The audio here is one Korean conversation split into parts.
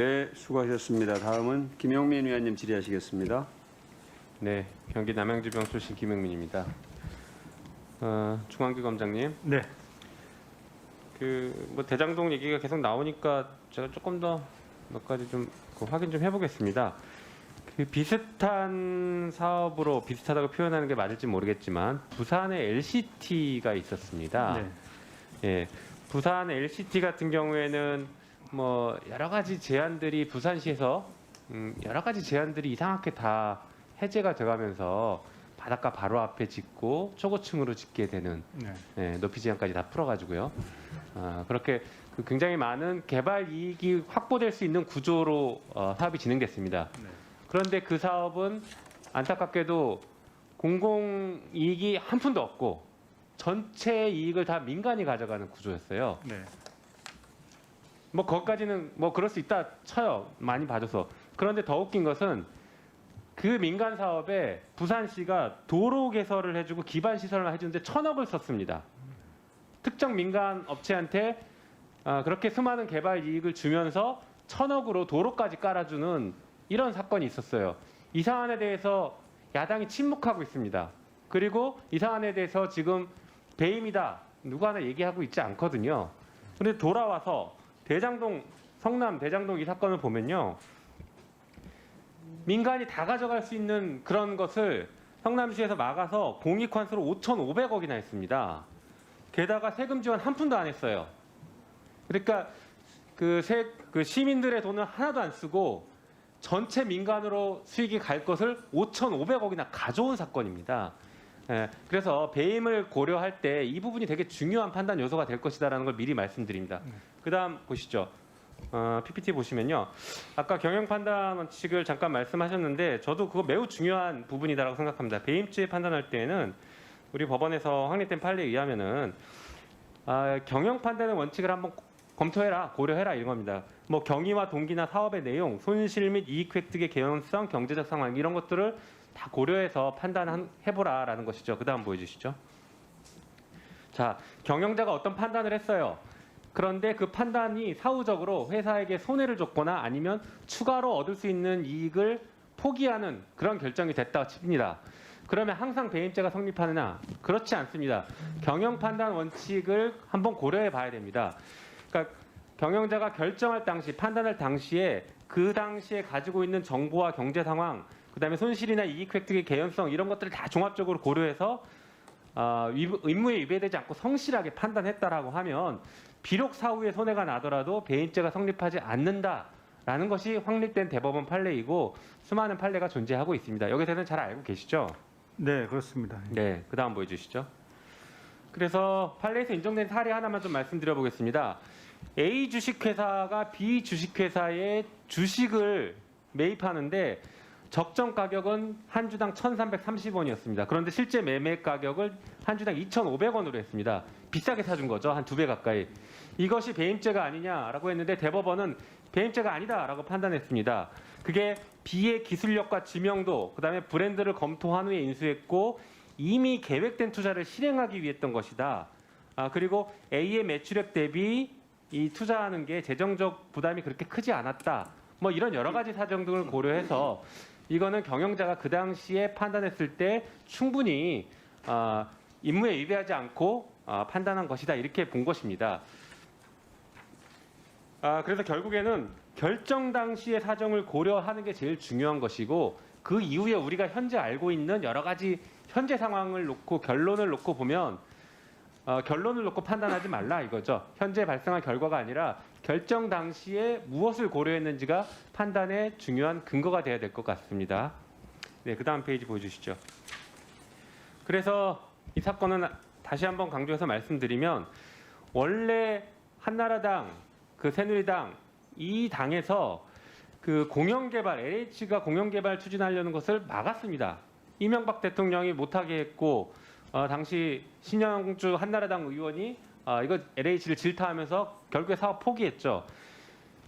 네, 수고하셨습니다. 다음은 김용민 위원님 질의하시겠습니다. 네, 경기 남양주병 출신 김용민입니다. 중앙지검장님, 네. 뭐 대장동 얘기가 계속 나오니까 제가 조금 더 몇 가지 좀 확인 좀 해보겠습니다. 비슷한 사업으로 비슷하다고 표현하는 게 맞을지 모르겠지만 부산에 LCT가 있었습니다. 네. 예, 부산 LCT 같은 경우에는 뭐 여러 가지 제안들이 부산시에서 여러 가지 제안들이 이상하게 다 해제가 돼가면서 바닷가 바로 앞에 짓고 초고층으로 짓게 되는 네. 높이 제한까지 다 풀어가지고요. 그렇게 굉장히 많은 개발 이익이 확보될 수 있는 구조로 사업이 진행됐습니다. 네. 그런데 그 사업은 안타깝게도 공공 이익이 한 푼도 없고 전체 이익을 다 민간이 가져가는 구조였어요. 네. 뭐 거기까지는 뭐 그럴 수 있다 쳐요. 많이 봐줘서. 그런데 더 웃긴 것은 그 민간 사업에 부산시가 도로 개설을 해주고 기반 시설을 해주는데 1,000억을 썼습니다. 특정 민간 업체한테 그렇게 수많은 개발 이익을 주면서 1,000억으로 도로까지 깔아주는 이런 사건이 있었어요. 이 사안에 대해서 야당이 침묵하고 있습니다. 그리고 이 사안에 대해서 지금 배임이다 누가 하나 얘기하고 있지 않거든요. 그런데 돌아와서 성남 대장동 이 사건을 보면요. 민간이 다 가져갈 수 있는 그런 것을 성남시에서 막아서 공익환수로 5,500억이나 했습니다. 게다가 세금 지원 한 푼도 안 했어요. 그러니까 그 시민들의 돈을 하나도 안 쓰고 전체 민간으로 수익이 갈 것을 5,500억이나 가져온 사건입니다. 그래서 배임을 고려할 때 이 부분이 되게 중요한 판단 요소가 될 것이다라는 걸 미리 말씀드립니다. 그다음 보시죠. PPT 보시면요. 아까 경영 판단 원칙을 잠깐 말씀하셨는데 저도 그거 매우 중요한 부분이다라고 생각합니다. 배임죄 판단할 때에는 우리 법원에서 확립된 판례에 의하면은 경영 판단의 원칙을 한번 검토해라, 고려해라 이런 겁니다. 뭐 경위와 동기나 사업의 내용, 손실 및 이익 획득의 개연성, 경제적 상황 이런 것들을 다 고려해서 판단해보라라는 것이죠. 그 다음 보여주시죠. 자, 경영자가 어떤 판단을 했어요. 그런데 그 판단이 사후적으로 회사에게 손해를 줬거나 아니면 추가로 얻을 수 있는 이익을 포기하는 그런 결정이 됐다고 칩니다. 그러면 항상 배임죄가 성립하느냐? 그렇지 않습니다. 경영 판단 원칙을 한번 고려해 봐야 됩니다. 그러니까 경영자가 결정할 당시, 판단할 당시에 그 당시에 가지고 있는 정보와 경제 상황, 그다음에 손실이나 이익 획득의 개연성 이런 것들을 다 종합적으로 고려해서 의무에 위배되지 않고 성실하게 판단했다라고 하면 비록 사후에 손해가 나더라도 배임죄가 성립하지 않는다라는 것이 확립된 대법원 판례이고 수많은 판례가 존재하고 있습니다. 여기에 대해서는 잘 알고 계시죠? 네, 그렇습니다. 네, 그 다음 보여주시죠. 그래서 판례에서 인정된 사례 하나만 좀 말씀드려 보겠습니다. A 주식회사가 B 주식회사의 주식을 매입하는데 적정 가격은 한 주당 1,330원이었습니다. 그런데 실제 매매 가격을 한 주당 2,500원으로 했습니다. 비싸게 사준 거죠. 한 2배 가까이. 이것이 배임죄가 아니냐라고 했는데 대법원은 배임죄가 아니다라고 판단했습니다. 그게 B의 기술력과 지명도, 그다음에 브랜드를 검토한 후에 인수했고 이미 계획된 투자를 실행하기 위해 했던 것이다. 그리고 A의 매출액 대비 이 투자하는 게 재정적 부담이 그렇게 크지 않았다. 뭐 이런 여러 가지 사정 등을 고려해서 이거는 경영자가 그 당시에 판단했을 때 충분히 임무에 위배하지 않고 판단한 것이다. 이렇게 본 것입니다. 그래서 결국에는 결정 당시의 사정을 고려하는 게 제일 중요한 것이고 그 이후에 우리가 현재 알고 있는 여러 가지 현재 상황을 놓고 결론을 놓고 보면 결론을 놓고 판단하지 말라 이거죠. 현재 발생한 결과가 아니라 결정 당시에 무엇을 고려했는지가 판단의 중요한 근거가 돼야 될 것 같습니다. 네, 그 다음 페이지 보여주시죠. 그래서 이 사건은 다시 한번 강조해서 말씀드리면 원래 한나라당, 새누리당 이 당에서 그 공영개발, LH가 공영개발 추진하려는 것을 막았습니다. 이명박 대통령이 못하게 했고 당시 신영주 한나라당 의원이 이거 LH를 질타하면서 결국에 사업 포기했죠.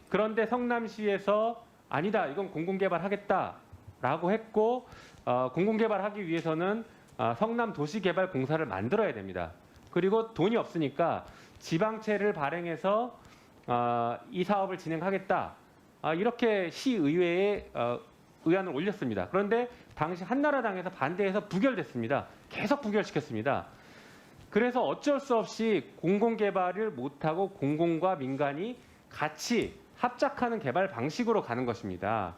그런데 성남시에서 아니다, 이건 공공개발하겠다라고 했고 공공개발하기 위해서는 성남도시개발공사를 만들어야 됩니다. 그리고 돈이 없으니까 지방채를 발행해서 이 사업을 진행하겠다. 이렇게 시의회에 의안을 올렸습니다. 그런데 당시 한나라당에서 반대해서 부결됐습니다. 계속 부결시켰습니다. 그래서 어쩔 수 없이 공공개발을 못하고 공공과 민간이 같이 합작하는 개발 방식으로 가는 것입니다.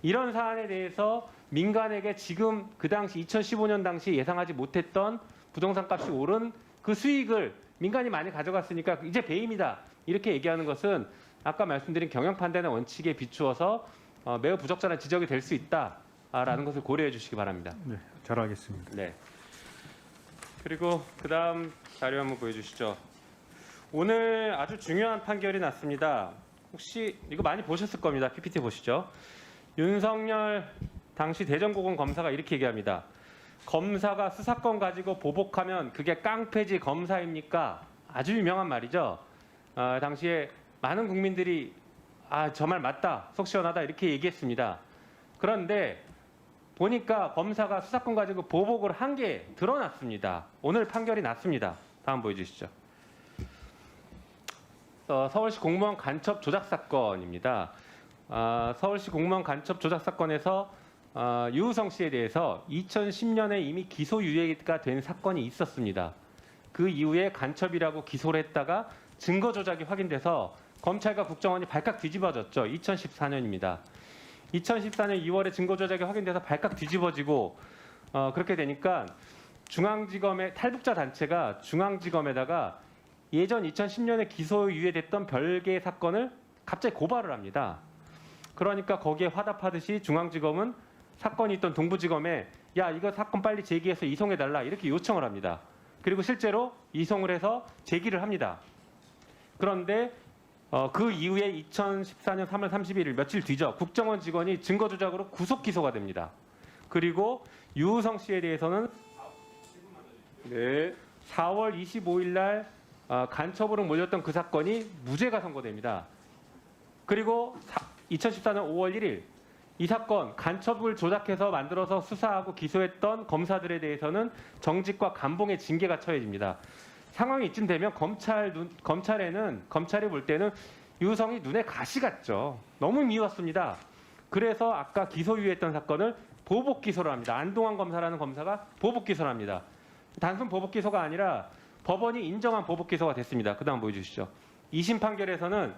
이런 사안에 대해서 민간에게 지금 그 당시 2015년 당시 예상하지 못했던 부동산 값이 오른 그 수익을 민간이 많이 가져갔으니까 이제 배임이다. 이렇게 얘기하는 것은 아까 말씀드린 경영 판단의 원칙에 비추어서 매우 부적절한 지적이 될 수 있다라는 것을 고려해 주시기 바랍니다. 네, 잘 알겠습니다. 네. 그리고 그다음 자료 한번 보여주시죠. 오늘 아주 중요한 판결이 났습니다. 혹시 이거 많이 보셨을 겁니다. PPT 보시죠. 윤석열 당시 대전고검 검사가 이렇게 얘기합니다. 검사가 수사권 가지고 보복하면 그게 깡패지 검사입니까? 아주 유명한 말이죠. 당시에 많은 국민들이 저 말 맞다, 속 시원하다 이렇게 얘기했습니다. 그런데 보니까 검사가 수사권 가지고 보복을 한 게 드러났습니다. 오늘 판결이 났습니다. 다음 보여주시죠. 서울시 공무원 간첩 조작 사건입니다. 서울시 공무원 간첩 조작 사건에서 유우성 씨에 대해서 2010년에 이미 기소유예가 된 사건이 있었습니다. 그 이후에 간첩이라고 기소를 했다가 증거 조작이 확인돼서 검찰과 국정원이 발칵 뒤집어졌죠. 2014년입니다. 2014년 2월에 증거 조작이 확인돼서 발칵 뒤집어지고 그렇게 되니까 중앙지검의 탈북자 단체가 중앙지검에다가 예전 2010년에 기소유예됐던 별개의 사건을 갑자기 고발을 합니다. 그러니까 거기에 화답하듯이 중앙지검은 사건이 있던 동부지검에 야 이거 사건 빨리 제기해서 이송해달라 이렇게 요청을 합니다. 그리고 실제로 이송을 해서 제기를 합니다. 그런데 그 이후에 2014년 3월 31일 며칠 뒤죠. 국정원 직원이 증거 조작으로 구속 기소가 됩니다. 그리고 유우성 씨에 대해서는 네. 4월 25일 날 간첩으로 몰렸던 그 사건이 무죄가 선고됩니다. 그리고 2014년 5월 1일 이 사건 간첩을 조작해서 만들어서 수사하고 기소했던 검사들에 대해서는 정직과 감봉의 징계가 처해집니다. 상황이 이쯤 되면 검찰이 볼 때는 유우성이 눈에 가시 같죠. 너무 미웠습니다. 그래서 아까 기소유예했던 사건을 보복 기소를 합니다. 안동환 검사라는 검사가 보복 기소를 합니다. 단순 보복 기소가 아니라 법원이 인정한 보복 기소가 됐습니다. 그다음 보여주시죠. 2심 판결에서는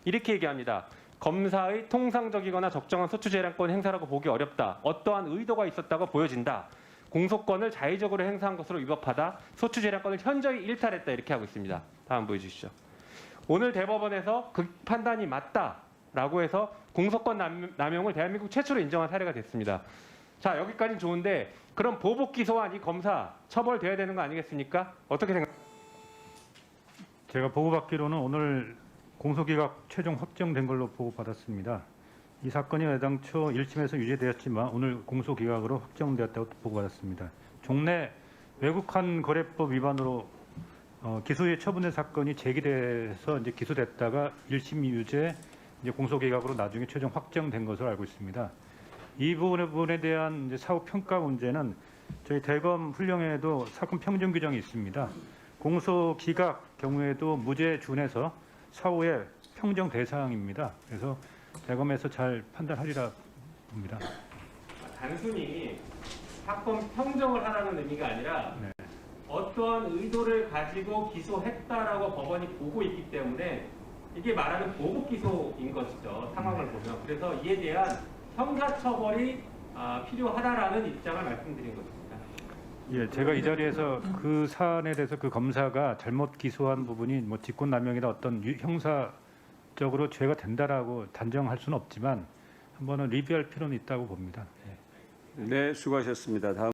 이렇게 얘기합니다. 검사의 통상적이거나 적정한 소추재량권 행사라고 보기 어렵다. 어떠한 의도가 있었다고 보여진다. 공소권을 자의적으로 행사한 것으로 위법하다. 소추재량권을 현저히 일탈했다. 이렇게 하고 있습니다. 다음 보여주시죠. 오늘 대법원에서 그 판단이 맞다라고 해서 공소권 남용을 대한민국 최초로 인정한 사례가 됐습니다. 자 여기까지는 좋은데 그럼 보복 기소한 이 검사 처벌돼야 되는 거 아니겠습니까? 어떻게 생각하세요? 제가 보고받기로는 오늘 공소기각 최종 확정된 걸로 보고받았습니다. 이 사건이 애당초 1심에서 유죄되었지만 오늘 공소기각으로 확정되었다고 보고받았습니다. 종래 외국환 거래법 위반으로 기소유예 처분된 사건이 제기돼서 이제 기소됐다가 1심 유죄, 이제 공소기각으로 나중에 최종 확정된 것으로 알고 있습니다. 이 부분에 대한 이제 사후 평가 문제는 저희 대검 훈령에도 사건 평정 규정이 있습니다. 공소기각 경우에도 무죄 준해서 사후에 평정 대상입니다. 그래서 대검에서 잘 판단하리라 봅니다. 단순히 사건 평정을 하라는 의미가 아니라 네. 어떠한 의도를 가지고 기소했다라고 법원이 보고 있기 때문에 이게 말하는 보복 기소인 것이죠. 상황을 보면. 그래서 이에 대한 형사처벌이 필요하다라는 입장을 말씀드린 것입니다. 예, 제가 이 자리에서 그 사안에 대해서 그 검사가 잘못 기소한 부분이 뭐 직권남용이나 어떤 형사적으로 죄가 된다라고 단정할 수는 없지만 한번은 리뷰할 필요는 있다고 봅니다. 예. 네, 수고하셨습니다. 다음